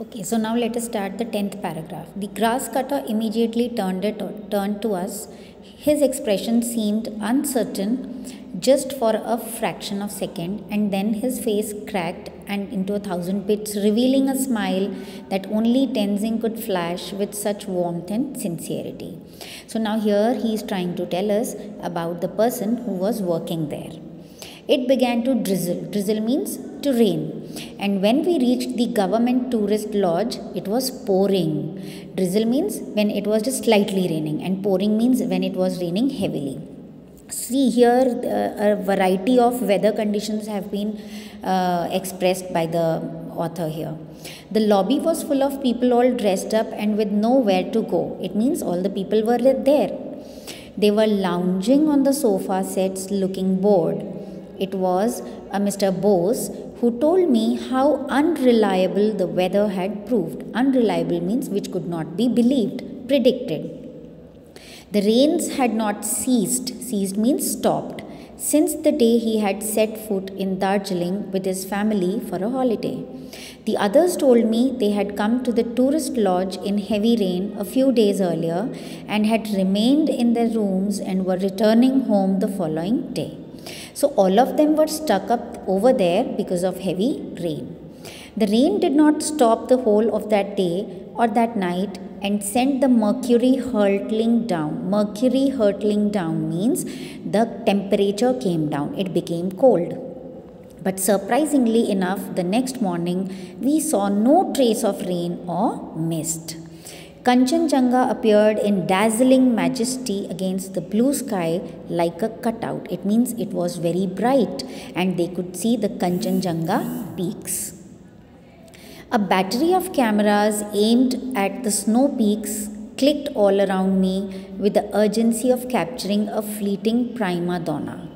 Okay, so now let us start the 10th paragraph. The grass cutter immediately turned to us. His expression seemed uncertain just for a fraction of a second, and then his face cracked and into 1,000 bits, revealing a smile that only Tenzing could flash with such warmth and sincerity. So now here he is trying to tell us about the person who was working there. It began to drizzle. Drizzle means to rain. And when we reached the government tourist lodge, it was pouring. Drizzle means when it was just slightly raining, and pouring means when it was raining heavily. See here, a variety of weather conditions have been expressed by the author here. The lobby was full of people all dressed up and with nowhere to go. It means all the people were there. They were lounging on the sofa sets looking bored. It was a Mr. Bose who told me how unreliable the weather had proved. Unreliable means which could not be believed, predicted. The rains had not ceased. Ceased means stopped. Since the day he had set foot in Darjeeling with his family for a holiday. The others told me they had come to the tourist lodge in heavy rain a few days earlier and had remained in their rooms and were returning home the following day. So all of them were stuck up over there because of heavy rain. The rain did not stop the whole of that day or that night and sent the mercury hurtling down. Mercury hurtling down means the temperature came down. It became cold. But surprisingly enough, the next morning we saw no trace of rain or mist. Kanchenjunga appeared in dazzling majesty against the blue sky like a cutout. It means it was very bright and they could see the Kanchenjunga peaks. A battery of cameras aimed at the snow peaks clicked all around me with the urgency of capturing a fleeting prima donna.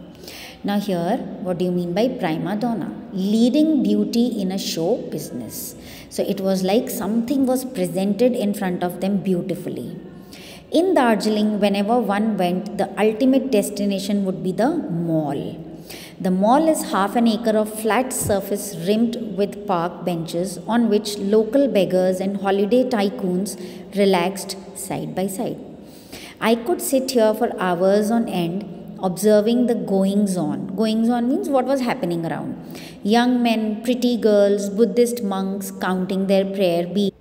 Now here, what do you mean by prima donna? Leading beauty in a show business. So it was like something was presented in front of them beautifully. In Darjeeling, whenever one went, the ultimate destination would be the mall. The mall is half an acre of flat surface rimmed with park benches on which local beggars and holiday tycoons relaxed side by side. I could sit here for hours on end observing the goings on. Goings on means what was happening around. Young men, pretty girls, Buddhist monks counting their prayer beads,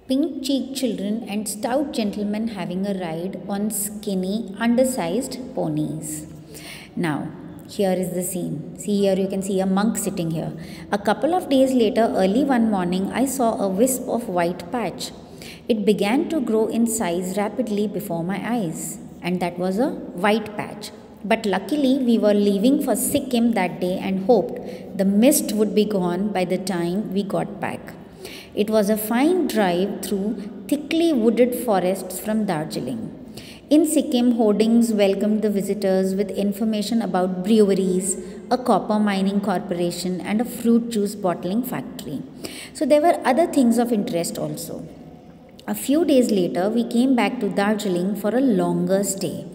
pink-cheeked children and stout gentlemen having a ride on skinny, undersized ponies. Now, here is the scene. See here, you can see a monk sitting here. A couple of days later, early one morning, I saw a wisp of white patch. It began to grow in size rapidly before my eyes, and that was a white patch. But luckily, we were leaving for Sikkim that day and hoped the mist would be gone by the time we got back. It was a fine drive through thickly wooded forests from Darjeeling. In Sikkim, hoardings welcomed the visitors with information about breweries, a copper mining corporation, and a fruit juice bottling factory. So there were other things of interest also. A few days later, we came back to Darjeeling for a longer stay.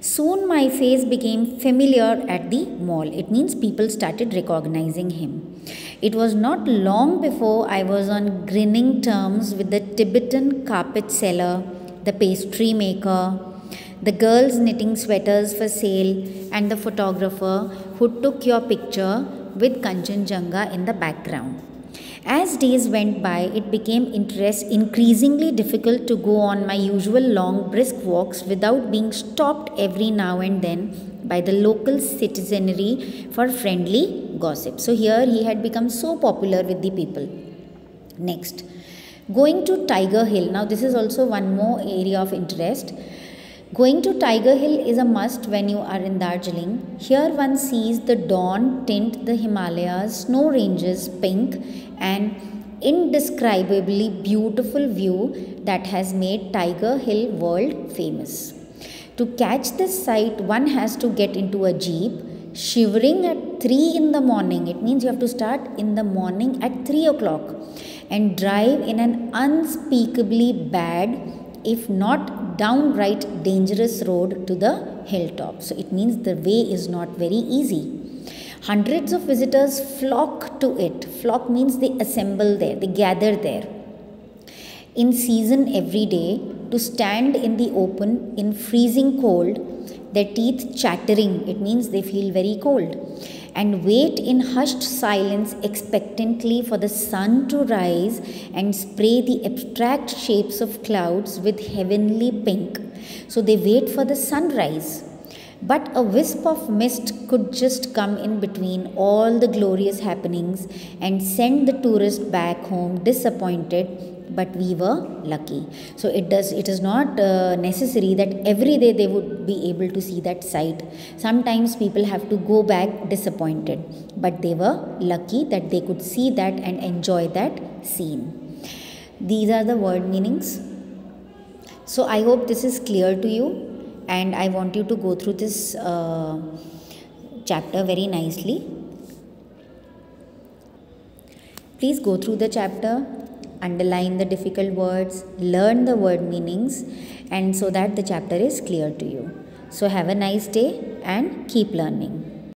Soon my face became familiar at the mall. It means people started recognizing him. It was not long before I was on grinning terms with the Tibetan carpet seller, the pastry maker, the girls knitting sweaters for sale, and the photographer who took your picture with Kanchenjunga in the background. As days went by, it became increasingly difficult to go on my usual long brisk walks without being stopped every now and then by the local citizenry for friendly gossip. So here he had become so popular with the people. Next, going to Tiger Hill. Now this is also one more area of interest. Going to Tiger Hill is a must when you are in Darjeeling. Here one sees the dawn tint the Himalayas, snow ranges pink, and indescribably beautiful view that has made Tiger Hill world famous. To catch this sight, one has to get into a jeep, shivering at 3 in the morning. It means you have to start in the morning at 3 o'clock and drive in an unspeakably bad, if not downright dangerous road to the hilltop. So it means the way is not very easy. Hundreds of visitors flock to it. Flock means they assemble there, they gather there. In season every day, to stand in the open in freezing cold, their teeth chattering, it means they feel very cold, and wait in hushed silence expectantly for the sun to rise and spray the abstract shapes of clouds with heavenly pink. So they wait for the sunrise. But a wisp of mist could just come in between all the glorious happenings and send the tourist back home disappointed. But we were lucky. So it is not necessary that every day they would be able to see that sight. Sometimes people have to go back disappointed, but they were lucky that they could see that and enjoy that scene. These are the word meanings. So I hope this is clear to you, and I want you to go through this chapter very nicely. Please go through the chapter, underline the difficult words, learn the word meanings, and so that the chapter is clear to you. So have a nice day and keep learning.